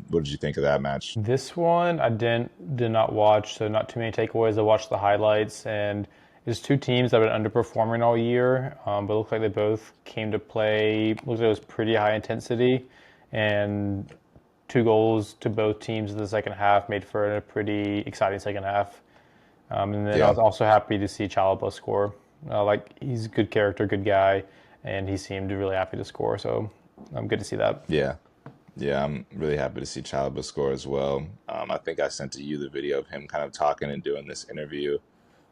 What did you think of that match? This one I did not watch, so not too many takeaways. I watched the highlights, and it's two teams that have been underperforming all year, but it looked like they both came to play. Looked like it was pretty high intensity, and two goals to both teams in the second half made for a pretty exciting second half. And then I Yeah, was also happy to see Chalobah score. Like he's a good character, good guy, and he seemed really happy to score. So I'm good to see that. yeah. Yeah, I'm really happy to see Chalobah score as well. I think I sent to you the video of him kind of talking and doing this interview,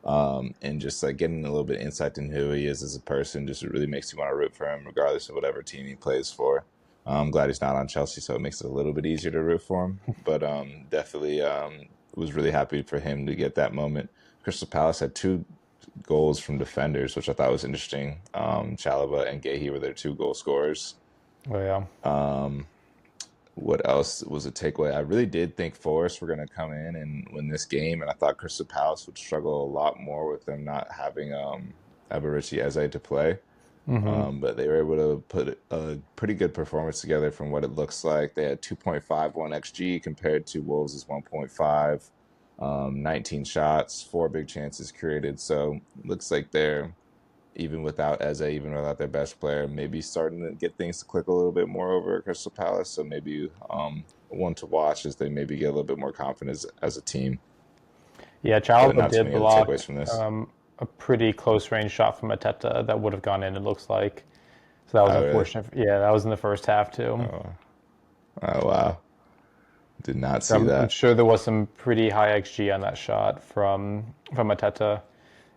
and just like getting a little bit of insight into who he is as a person. Just really makes you want to root for him, regardless of whatever team he plays for. I'm glad he's not on Chelsea, so it makes it a little bit easier to root for him. But definitely was really happy for him to get that moment. Crystal Palace had two goals from defenders, which I thought was interesting. Chalaba and Gahey were their two goal scorers. Oh yeah. What else was a takeaway? I really did think Forest were going to come in and win this game, and I thought Crystal Palace would struggle a lot more with them not having Eberici Eze to play. Hmm. But they were able to put a pretty good performance together from what it looks like. They had 2.51 XG compared to Wolves' 1.5, 19 shots, four big chances created. So looks like they're, even without Eze, even without their best player, maybe starting to get things to click a little bit more over at Crystal Palace. So maybe one to watch as they maybe get a little bit more confidence as a team. Yeah, But Chalaba not too did many other block takeaways from this. a pretty close range shot from Ateta that would have gone in, it looks like. So that was Oh, really? unfortunate. Yeah, that was in the first half too. Oh, oh wow. Did not So see I'm that. sure there was some pretty high XG on that shot from Ateta.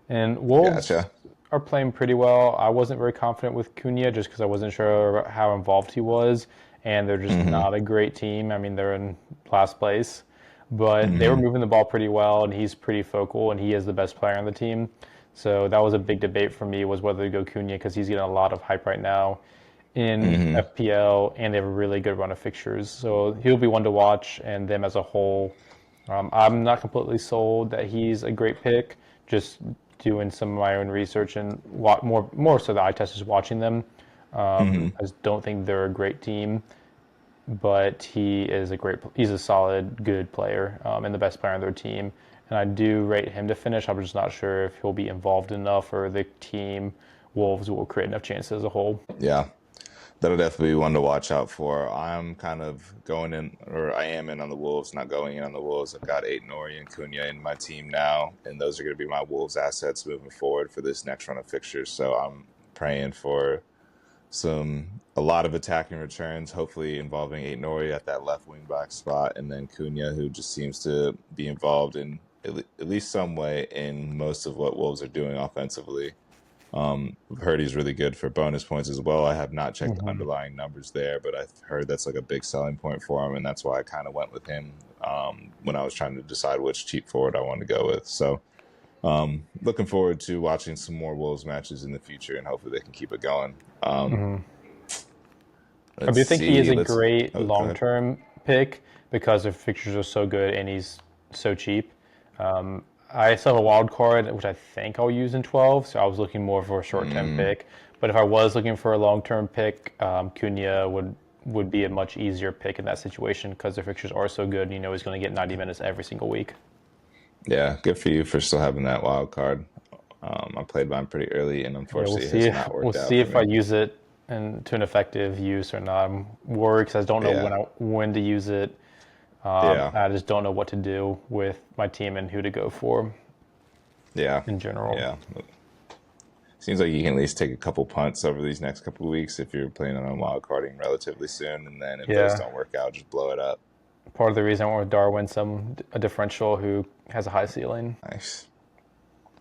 And Wolves Gotcha. are playing pretty well. I wasn't very confident with Cunha just because I wasn't sure how involved he was, and they're just Mm-hmm. not a great team. I mean, they're in last place, but they were Mm-hmm. moving the ball pretty well, and he's pretty focal, and he is the best player on the team. So that was a big debate for me was whether to go Cunha because he's getting a lot of hype right now in Mm-hmm. FPL, and they have a really good run of fixtures. So he'll be one to watch, and them as a whole. I'm not completely sold that he's a great pick. Just doing some of my own research and more so the eye test is watching them. Mm-hmm. I just don't think they're a great team, but he's a solid, good player and the best player on their team. And I do rate him to finish. I'm just not sure if he'll be involved enough or the team Wolves will create enough chances as a whole. Yeah. That'll definitely be one to watch out for. I'm kind of going in, or I am in on the Wolves, not going in on the Wolves. I've got Aiden Ori and Cunha in my team now, and those are going to be my Wolves assets moving forward for this next run of fixtures. So I'm praying for a lot of attacking returns, hopefully involving Aiden Ori at that left wing back spot, and then Cunha, who just seems to be involved in at least some way in most of what Wolves are doing offensively. I've heard he's really good for bonus points as well. I have not checked the Hmm. underlying numbers there, but I've heard that's like a big selling point for him, and that's why I kind of went with him when I was trying to decide which cheap forward I wanted to go with. So, looking forward to watching some more Wolves matches in the future, and hopefully they can keep it going. I Let's do think he is see. a Let's. great Oh, go ahead. long-term pick because the fixtures are so good and he's so cheap. I still have a wild card, which I think I'll use in 12, so I was looking more for a short-term Mm, pick. But if I was looking for a long-term pick, Cunha would be a much easier pick in that situation because the fixtures are so good and you know he's going to get 90 minutes every single week. yeah, good for you for still having that wild card. I played mine pretty early, and Yeah, unfortunately, it has not we'll worked out see for if I me. use it to an effective use or not. I'm worried because I don't know Yeah, when to use it. yeah. I just don't know what to do with my team and who to go for Yeah, in general. yeah. Seems like you can at least take a couple punts over these next couple of weeks if you're planning on wild carding relatively soon, and then if those Yeah, don't work out, just blow it up. part of the reason I went with Darwin, a differential who has a high ceiling. Nice,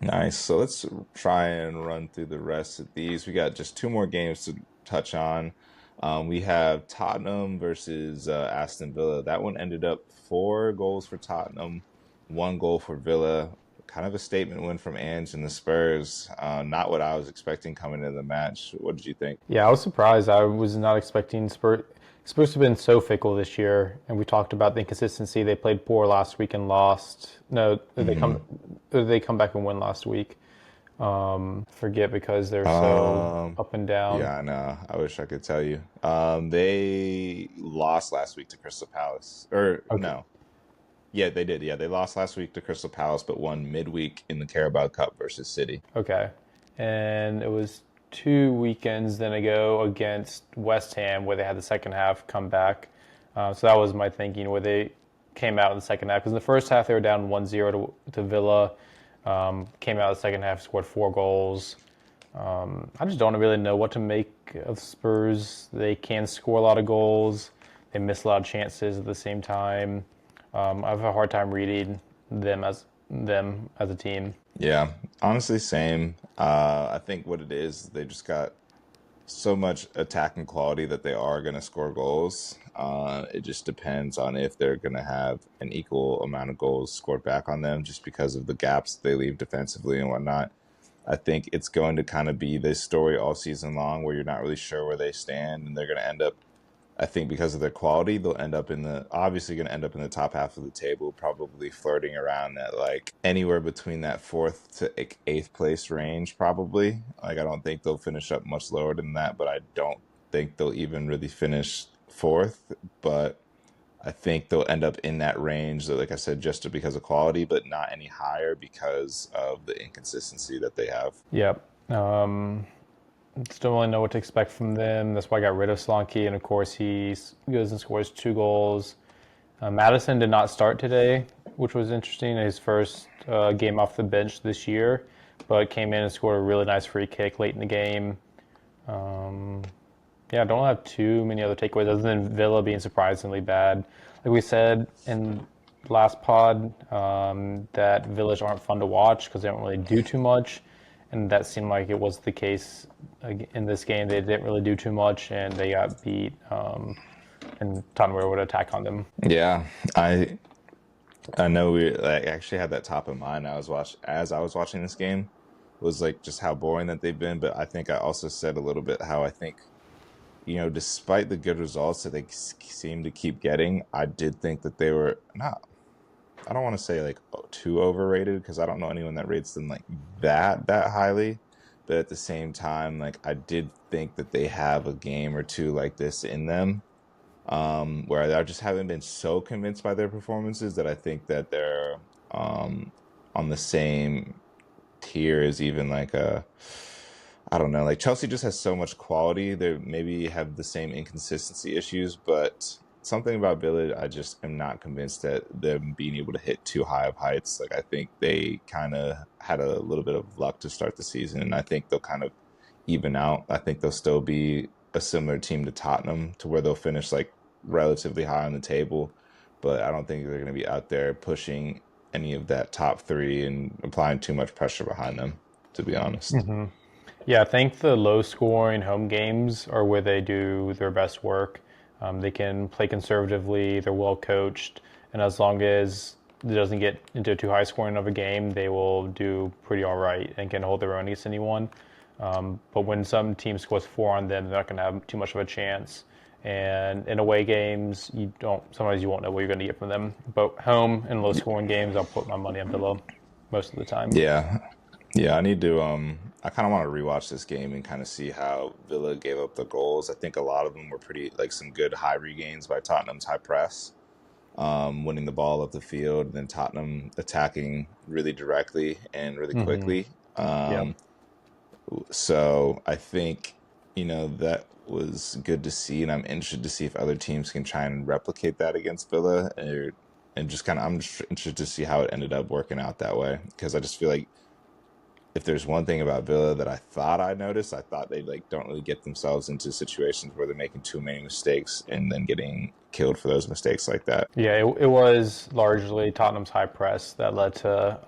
nice. So let's try and run through the rest of these. We got just two more games to touch on. We have Tottenham versus Aston Villa. That one ended up 4 goals for Tottenham, 1 goal for Villa. Kind of a statement win from Ange and the Spurs. Not what I was expecting coming into the match. What did you think? Yeah, I was surprised. I was not expecting Spurs. Spurs have been so fickle this year, and we talked about the inconsistency. They played poor last week and lost. No, Hmm. they come back and win last week. Forget because they're so Um, up and down. yeah, I know. I wish I could tell you. They lost last week to Crystal Palace. Or Okay, no. Yeah, they did. Yeah, they lost last week to Crystal Palace, but won midweek in the Carabao Cup versus City. okay, and it was 2 weekends then ago against West Ham where they had the second half come back. So that was my thinking where they came out in the second half because in the first half they were down 1-0 to Villa. Came out in the second half, scored 4 goals. I just don't really know what to make of Spurs. They can score a lot of goals. They miss a lot of chances at the same time. I have a hard time reading them as a team. Yeah, honestly, same. I think what it is, they just got so much attacking quality that they are going to score goals. It just depends on if they're going to have an equal amount of goals scored back on them just because of the gaps they leave defensively and whatnot. I think it's going to kind of be this story all season long where you're not really sure where they stand, and they're going to end up. I think because of their quality, they'll end up in the obviously going to end up in the top half of the table, probably flirting around at like anywhere between that fourth to like eighth place range, probably. Like I don't think they'll finish up much lower than that, but I don't think they'll even really finish fourth. But I think they'll end up in that range, like I said, just because of quality, but not any higher because of the inconsistency that they have. Yep. Still don't really know what to expect from them. That's why I got rid of Solanke, and of course he goes and scores 2 goals. Madison did not start today, which was interesting. His first game off the bench this year, but came in and scored a really nice free kick late in the game. Yeah, I don't have too many other takeaways other than Villa being surprisingly bad. Like we said in last pod, that Village aren't fun to watch because they don't really do too much, and that seemed like it was the case in this game. They didn't really do too much, and they got beat, and Tottenham were able to attack on them. Yeah, I know we like actually had that top of mind. I was watching this game was like just how boring that they've been. But I think I also said a little bit how I think despite the good results that they seem to keep getting, I did think that they were not. I don't want to say like too overrated because I don't know anyone that rates them like that highly. But at the same time, like I did think that they have a game or two like this in them where I just haven't been so convinced by their performances that I think that they're on the same tier as even like I don't know, like Chelsea just has so much quality. They maybe have the same inconsistency issues, but something about Villa, I just am not convinced that them being able to hit too high of heights. Like I think they kind of had a little bit of luck to start the season, and I think they'll kind of even out. I think they'll still be a similar team to Tottenham, to where they'll finish like relatively high on the table, but I don't think they're going to be out there pushing any of that top three and applying too much pressure behind them, to be honest. Yeah, I think the low scoring home games are where they do their best work. They can play conservatively, they're well coached, and as long as it doesn't get into too high scoring of a game, they will do pretty all right and can hold their own against anyone. But when some team scores 4 on them, they're not going to have too much of a chance. And in away games, sometimes you won't know what you're going to get from them. But home and low scoring games, I'll put my money on Villa most of the time. Yeah. Yeah, I need to I kind of want to rewatch this game and kind of see how Villa gave up the goals. I think a lot of them were pretty like some good high regains by Tottenham's high press, winning the ball up the field, and then Tottenham attacking really directly and really Mm-hmm. quickly. Yeah. So I think, that was good to see, and I'm interested to see if other teams can try and replicate that against Villa, and just kind of I'm just interested to see how it ended up working out that way because I just feel like if there's one thing about Villa that I thought I noticed, I thought they like don't really get themselves into situations where they're making too many mistakes and then getting killed for those mistakes like that. Yeah, it was largely Tottenham's high press that led to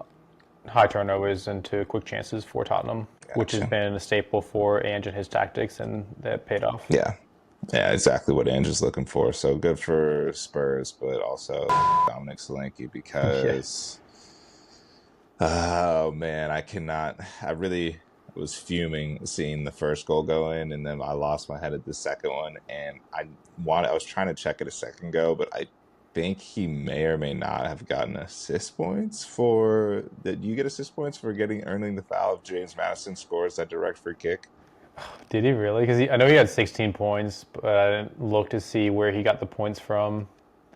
high turnovers into quick chances for Tottenham, which has Gotcha. been a staple for Ange and his tactics, and that paid off. Yeah. Yeah, exactly what Ange looking for. So good for Spurs, but also Dominic Solanke Yeah. because oh man, I cannot. I really was fuming seeing the first goal go in, and then I lost my head at the second one. And I was trying to check it a second ago, but I think he may or may not have gotten assist points for. Did you get assist points for earning the foul if James Madison scores that direct free kick? Did he really? Because I know he had 16 points, but I didn't look to see where he got the points from.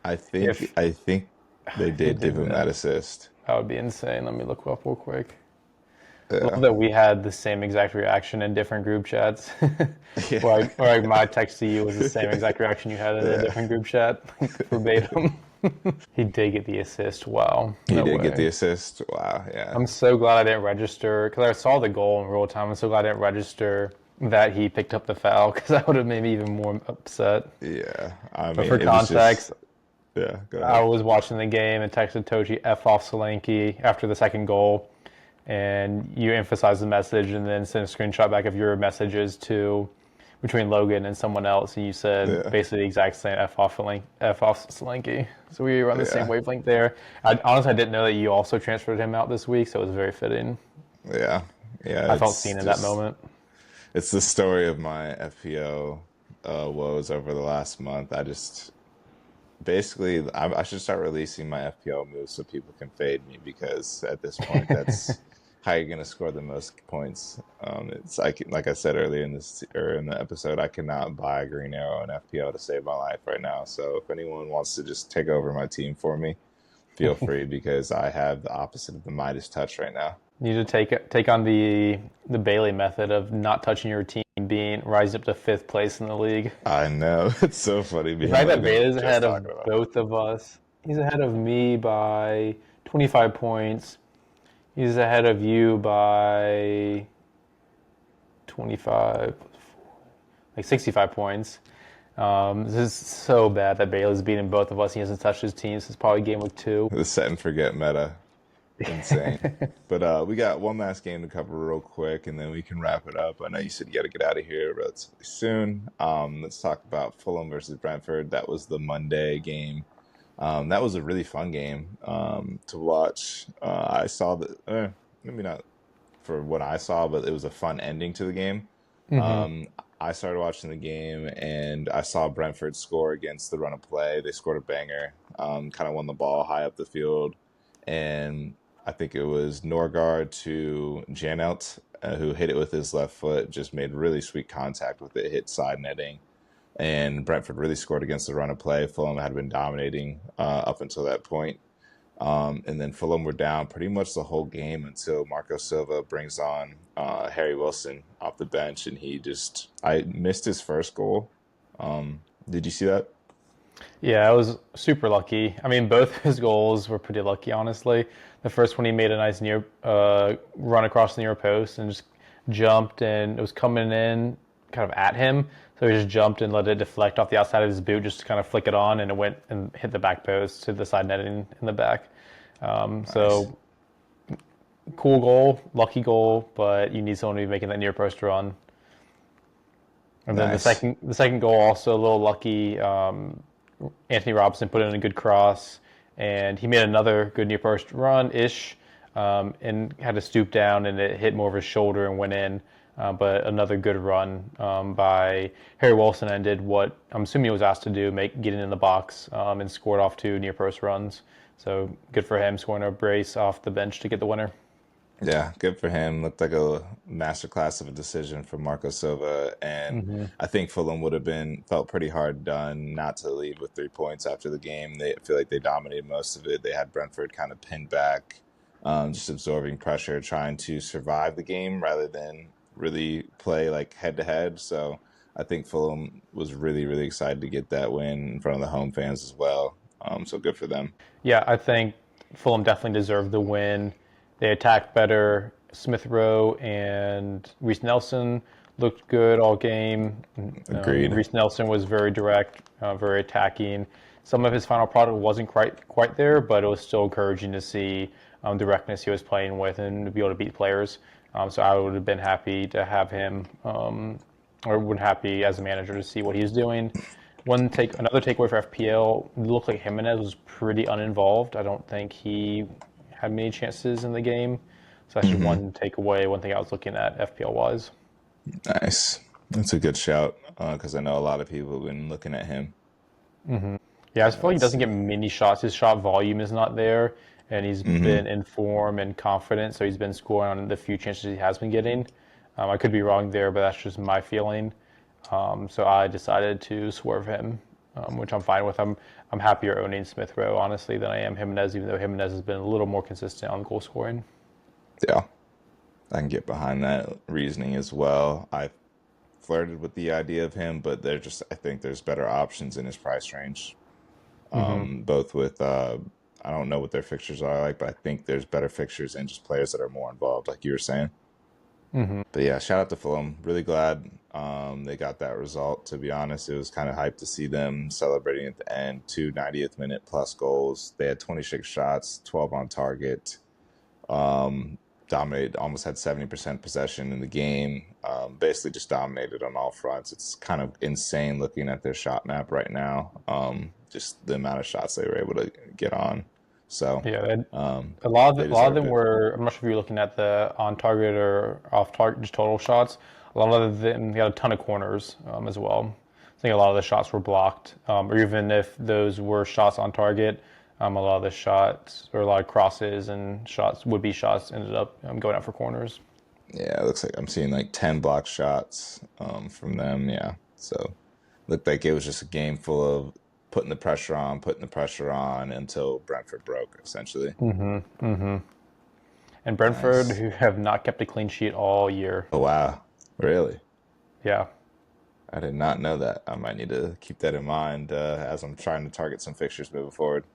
If I think they he did give did him that that, assist. that would be insane. Let me look up real quick. I love Yeah, that we had the same exact reaction in different group chats. yeah, Or like my text to you was the same exact reaction you had in a yeah. different group chat, like verbatim. He did get the assist. Wow, He no did get the way. assist. Wow, yeah, I'm so glad I didn't register because I saw the goal in real time. I'm so glad I didn't register that he picked up the foul because that would have made me even more upset. yeah. I But mean, for it was just context, yeah. Go I ahead. was watching the game and texted Tochi F off Solanke after the second goal, and you emphasized the message and then sent a screenshot back of your messages to between Logan and someone else, and you said Yeah, basically the exact same F off Solanke. So we were on the same yeah, wavelength there. Honestly, I didn't know that you also transferred him out this week, so it was very fitting. yeah. Yeah, I felt it's seen in that just moment. it's the story of my FPO woes over the last month. Basically, I should start releasing my FPL moves so people can fade me because at this point, that's how you're going to score the most points. It's like I said earlier in this or in the episode, I cannot buy a green arrow in FPL to save my life right now. So if anyone wants to just take over my team for me, feel free because I have the opposite of the Midas touch right now. You need to take on the Bailey method of not touching your team, being rise up to fifth place in the league. I know it's so funny. The Me and fact that Logan were Bailey's just ahead talking of about that. both of us, he's ahead of me by 25 points. He's ahead of you by 25, like 65 points. This is so bad that Bailey's beating both of us. He hasn't touched his team since probably game week two. The set and forget meta. Insane. But we got one last game to cover real quick, and then we can wrap it up. I know you said you got to get out of here relatively soon. Let's talk about Fulham versus Brentford. That was the Monday game. That was a really fun game to watch. I saw that, maybe not for what I saw, but it was a fun ending to the game. Um, I started watching the game and I saw Brentford score against the run of play. They scored a banger, kind of won the ball high up the field. And I think it was Norgard to Janelt, who hit it with his left foot, just made really sweet contact with it, hit side netting. And Brentford really scored against the run of play. Fulham had been dominating up until that point. And then Fulham were down pretty much the whole game until Marco Silva brings on Harry Wilson off the bench, and I missed his first goal. Did you see that? Yeah, I was super lucky. I mean, both his goals were pretty lucky, honestly. The first one, he made a nice near run across the near post and just jumped, and it was coming in kind of at him. So he just jumped and let it deflect off the outside of his boot, just to kind of flick it on, and it went and hit the back post to the side netting in the back. Nice. So cool goal, lucky goal, but you need someone to be making that near post run. And then the Nice. second goal also a little lucky. Anthony Robinson put in a good cross, and he made another good near post run ish, and had to stoop down, and it hit more of his shoulder and went in. But another good run by Harry Wilson, and did what I'm assuming he was asked to do, get it in the box, and scored off two near post runs. So good for him, scoring a brace off the bench to get the winner. Yeah, good for him. Looked like a masterclass of a decision from Marco Silva, and I think Fulham would have been felt pretty hard done not to lead with 3 points after the game. They I feel like they dominated most of it. They had Brentford kind of pinned back, just absorbing pressure, trying to survive the game rather than really play like head to head. So I think Fulham was really, really excited to get that win in front of the home fans as well. So good for them. Yeah, I think Fulham definitely deserved the win. They attacked better. Smith Rowe and Reece Nelson looked good all game. Agreed. Reece Nelson was very direct, very attacking. Some of his final product wasn't quite there, but it was still encouraging to see directness he was playing with and to be able to beat players. So I would have been happy to have him, or would happy as a manager to see what he's doing. Another takeaway for FPL, it looked like Jimenez was pretty uninvolved. I don't think he had many chances in the game. So that's just Hmm. one takeaway, one thing I was looking at FPL wise. Nice. That's a good shout because I know a lot of people have been looking at him. Yeah, I just feel like he Let's doesn't get see. many shots. His shot volume is not there, and he's Hmm. been in form and confident, so he's been scoring on the few chances he has been getting. I could be wrong there, but that's just my feeling. So I decided to swerve him, which I'm fine with. I'm happier owning Smith Rowe, honestly, than I am Jimenez, even though Jimenez has been a little more consistent on goal scoring. Yeah, I can get behind that reasoning as well. I flirted with the idea of him, but I think there's better options in his price range. Both with, I don't know what their fixtures are like, but I think there's better fixtures and just players that are more involved, like you were saying. But yeah, shout out to Fulham. Really glad they got that result. To be honest, it was kind of hype to see them celebrating at the end. Two 90th minute plus goals. They had 26 shots, 12 on target. Dominated, almost had 70% possession in the game. Basically, just dominated on all fronts. It's kind of insane looking at their shot map right now. Just the amount of shots they were able to get on. So Yeah, they a lot of deserved them it. were. I'm not sure if you're looking at the on target or off target, just total shots. A lot of them got a ton of corners as well. I think a lot of the shots were blocked, or even if those were shots on target, a lot of the shots or a lot of crosses and shots would be shots ended up going out for corners. Yeah, it looks like I'm seeing like 10 block shots from them. Yeah. So looked like it was just a game full of putting the pressure on until Brentford broke, essentially. And Brentford, Nice. who have not kept a clean sheet all year. Oh, wow. Really? Yeah, I did not know that. I might need to keep that in mind as I'm trying to target some fixtures moving forward.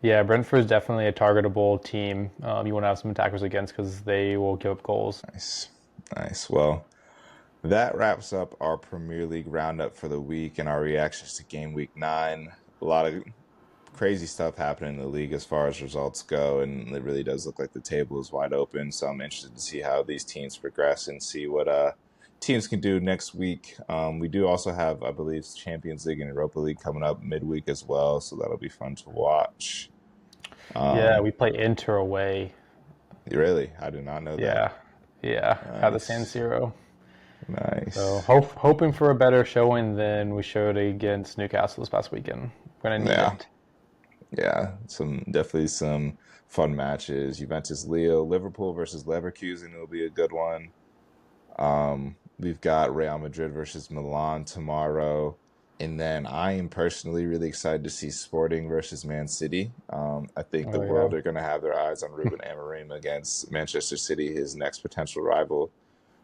yeah, Brentford is definitely a targetable team. You want to have some attackers against because they will give up goals. Nice. Nice. Well, that wraps up our Premier League roundup for the week and our reactions to game week 9. A lot of crazy stuff happening in the league as far as results go, and it really does look like the table is wide open. So I'm interested to see how these teams progress and see what teams can do next week. We do also have, I believe, Champions League and Europa League coming up midweek as well, so that'll be fun to watch. Yeah, Um, we play Inter away. really, I did not know that. Yeah, yeah, at the San Nice, Siro. So nice. hoping for a better showing than we showed against Newcastle this past weekend. We're gonna need Yeah, it. yeah. Definitely some fun matches. Juventus, Leo, Liverpool versus Leverkusen will be a good one. We've got Real Madrid versus Milan tomorrow. And then I am personally really excited to see Sporting versus Man City. I think the Oh world yeah. are going to have their eyes on Ruben Amorim against Manchester City, his next potential rival.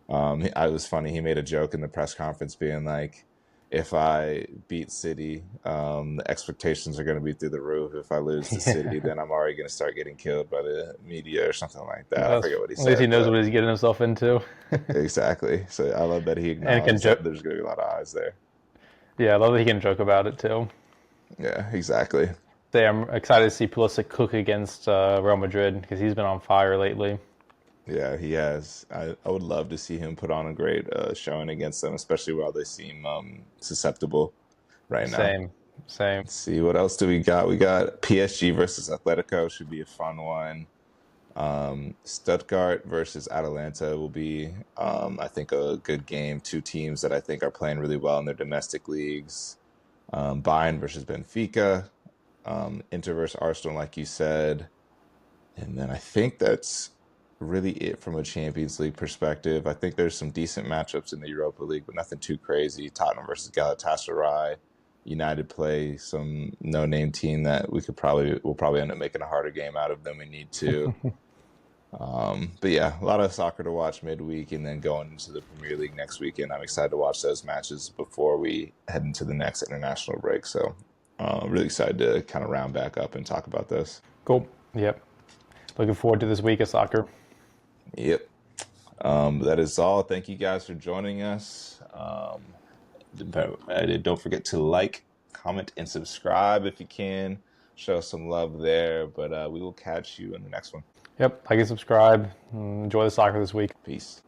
I was funny. He made a joke in the press conference, being like, "If I beat City, the expectations are going to be through the roof. If I lose to City, Yeah. then I'm already going to start getting killed by the media or something like that." I That's, forget what he at least he said, knows but what he's getting himself into, exactly. So I love that he and can acknowledged that joke. there's going to be a lot of eyes there. Yeah, I love that he can joke about it too. Yeah, exactly. Say I'm excited to see Pulisic cook against Real Madrid because he's been on fire lately. Yeah, he has. I would love to see him put on a great showing against them, especially while they seem susceptible right now. Same, same. Let's see, what else do we got? We got PSG versus Atletico, should be a fun one. Stuttgart versus Atalanta will be, I think, a good game. Two teams that I think are playing really well in their domestic leagues. Bayern versus Benfica, Inter versus Arsenal, like you said. And then I think that's really it from a Champions League perspective. I think there's some decent matchups in the Europa League, but nothing too crazy. Tottenham versus Galatasaray. United play some no-name team that we'll probably end up making a harder game out of than we need to. But yeah, a lot of soccer to watch midweek, and then going into the Premier League next weekend. I'm excited to watch those matches before we head into the next international break. So, really excited to kind of round back up and talk about this. Cool. Yep. Looking forward to this week of soccer. Yep. That is all. Thank you guys for joining us. Don't forget to like, comment, and subscribe if you can. Show some love there. But we will catch you in the next one. Yep. Like and subscribe. Enjoy the soccer this week. Peace.